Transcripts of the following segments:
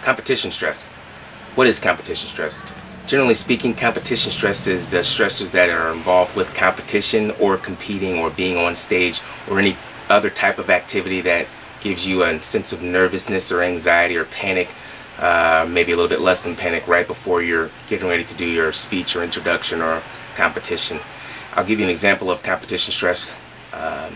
Competition stress. What is competition stress? Generally speaking, competition stress is the stressors that are involved with competition or competing or being on stage or any other type of activity that gives you a sense of nervousness or anxiety or panic, maybe a little bit less than panic, right before you're getting ready to do your speech or introduction or competition. I'll give you an example of competition stress,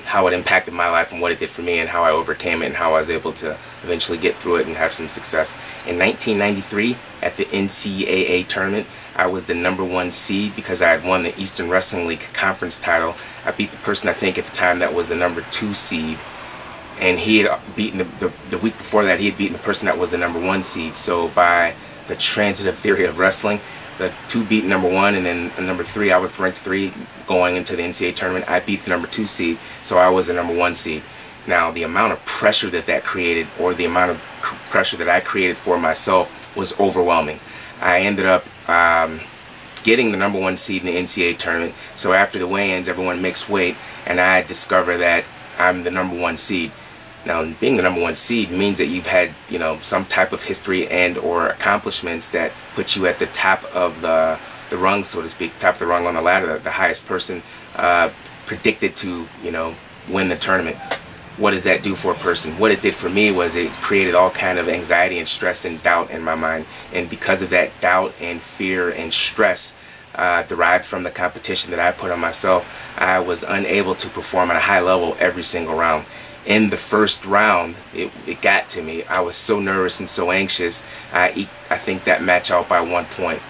how it impacted my life and what it did for me and how I overcame it and how I was able to eventually get through it and have some success. In 1993, at the NCAA tournament, I was the #1 seed because I had won the Eastern Wrestling League conference title. I beat the person, I think at the time, that was the #2 seed, and he had beaten the week before that, he had beaten the person that was the #1 seed. So by the transitive theory of wrestling, the 2 beat #1, and then #3, I was ranked 3 going into the NCAA tournament. I beat the #2 seed, so I was the #1 seed. Now, the amount of pressure that created, or the amount of pressure that I created for myself, was overwhelming. I ended up getting the #1 seed in the NCAA tournament, so after the weigh-ins, everyone mixed weight, and I discovered that I'm the #1 seed. Now, being the #1 seed means that you've had, some type of history and or accomplishments that put you at the top of the rung, so to speak, top of the rung on the ladder, the highest person predicted to, win the tournament. What does that do for a person? What it did for me was it created all kind of anxiety and stress and doubt in my mind. And because of that doubt and fear and stress derived from the competition that I put on myself, I was unable to perform at a high level every single round. In the first round, it got to me. I was so nervous and so anxious. I think that match out by 1 point.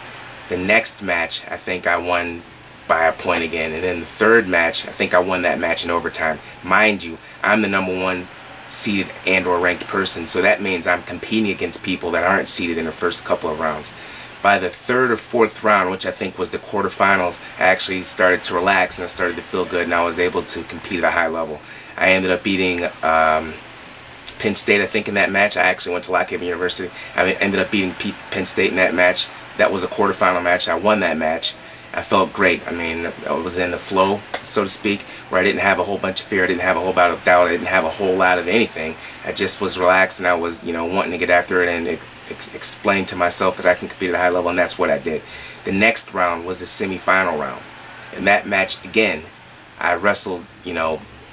The next match, I think I won by a point again. And then the third match, I think I won that match in overtime. Mind you, I'm the #1 seeded and or ranked person, so that means I'm competing against people that aren't seeded in the first couple of rounds. By the 3rd or 4th round, which I think was the quarterfinals, I actually started to relax and I started to feel good, and I was able to compete at a high level. I ended up beating Penn State, I think, in that match. I actually went to Lock Haven University. I ended up beating Penn State in that match. That was a quarterfinal match. I won that match. I felt great. I mean, I was in the flow, so to speak, where I didn't have a whole bunch of fear. I didn't have a whole lot of doubt. I didn't have a whole lot of anything. I just was relaxed, and I was, wanting to get after it and explain to myself that I can compete at a high level, and that's what I did. The next round was the semifinal round. In that match, again, I wrestled,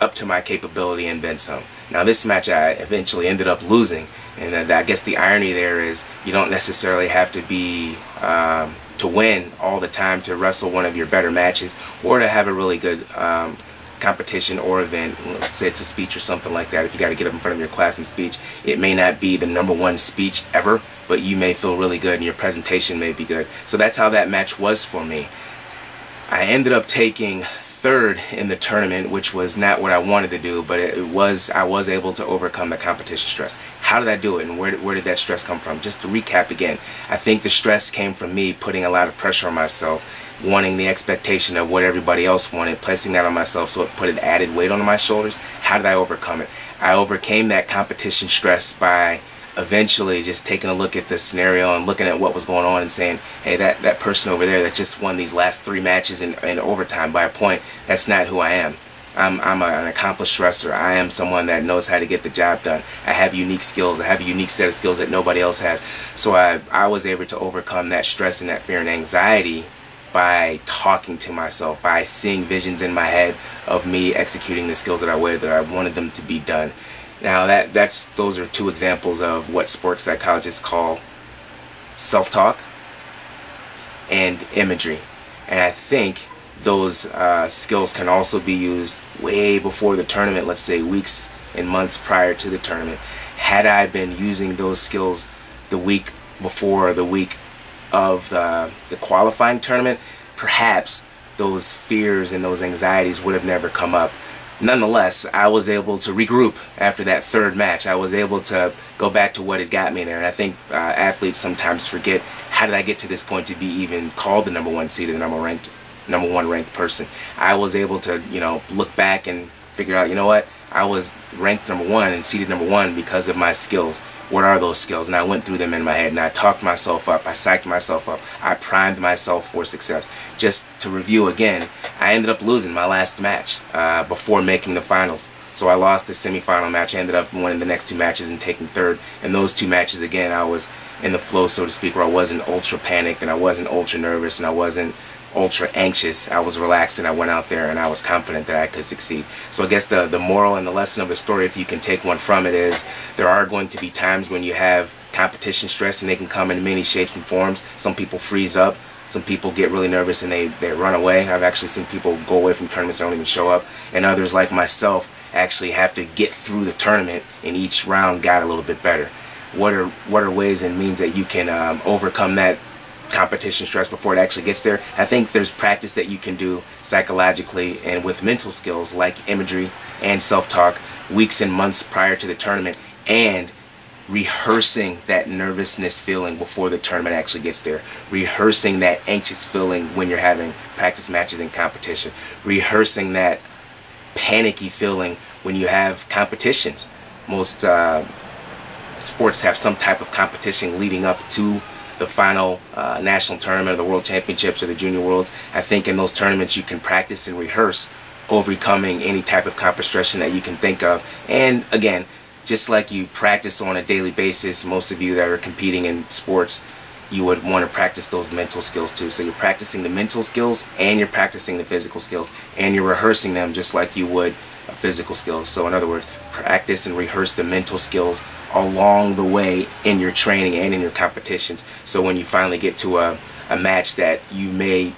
up to my capability and then some. Now, this match I eventually ended up losing, and I guess the irony there is you don't necessarily have to be to win all the time to wrestle one of your better matches, or to have a really good competition or event. Let's say it's a speech or something like that. If you got to get up in front of your class and speech, it may not be the #1 speech ever, but you may feel really good and your presentation may be good. So that's how that match was for me. I ended up taking 3rd in the tournament, which was not what I wanted to do, but I was able to overcome the competition stress. How did I do it, and where did that stress come from? Just to recap again, I think the stress came from me putting a lot of pressure on myself, wanting the expectation of what everybody else wanted, placing that on myself, so it put an added weight on my shoulders. How did I overcome it? I overcame that competition stress by eventually just taking a look at the scenario and looking at what was going on and saying, hey, that person over there that just won these last 3 matches in overtime by a point, that's not who I am. I'm an accomplished wrestler. I am someone that knows how to get the job done. I have unique skills. I have a unique set of skills that nobody else has. So I was able to overcome that stress and that fear and anxiety by talking to myself, by seeing visions in my head of me executing the skills that I wanted them to be done. Now those are 2 examples of what sports psychologists call self-talk and imagery. And I think those skills can also be used way before the tournament, let's say weeks and months prior to the tournament. Had I been using those skills the week before or the week of the qualifying tournament, perhaps those fears and those anxieties would have never come up. Nonetheless, I was able to regroup after that 3rd match. I was able to go back to what had got me there. And I think athletes sometimes forget, how did I get to this point to be even called the #1 seed or the #1 ranked person? I was able to, look back and figure out, I was ranked #1 and seated #1 because of my skills. What are those skills? And I went through them in my head, and I talked myself up, I psyched myself up, I primed myself for success. Just to review again, I ended up losing my last match before making the finals. So I lost the semifinal match. I ended up winning the next 2 matches and taking 3rd. And those 2 matches, again, I was in the flow, so to speak, where I wasn't ultra panicked and I wasn't ultra nervous and I wasn't ultra anxious. I was relaxed and I went out there and I was confident that I could succeed. So I guess the moral and the lesson of the story, if you can take one from it, is there are going to be times when you have competition stress, and they can come in many shapes and forms. Some people freeze up. Some people get really nervous and they run away. I've actually seen people go away from tournaments and don't even show up. And others, like myself, actually have to get through the tournament, and each round got a little bit better. What are ways and means that you can overcome that competition stress before it actually gets there? I think there's practice that you can do psychologically and with mental skills like imagery and self-talk weeks and months prior to the tournament, and rehearsing that nervousness feeling before the tournament actually gets there, rehearsing that anxious feeling when you're having practice matches in competition, rehearsing that panicky feeling when you have competitions. Most sports have some type of competition leading up to the final national tournament, or the World Championships, or the Junior Worlds. I think in those tournaments you can practice and rehearse overcoming any type of competition that you can think of. And again, just like you practice on a daily basis, most of you that are competing in sports, you would want to practice those mental skills too. So you're practicing the mental skills and you're practicing the physical skills, and you're rehearsing them just like you would physical skills. So in other words, practice and rehearse the mental skills along the way in your training and in your competitions. So when you finally get to a match that you may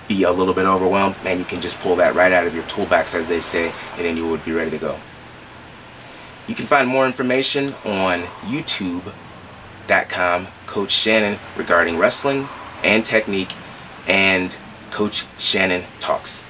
be a little bit overwhelmed, man, you can just pull that right out of your toolbox, as they say, and then you would be ready to go. You can find more information on youtube.com, Coach Shannon, regarding wrestling and technique, and Coach Shannon Talks.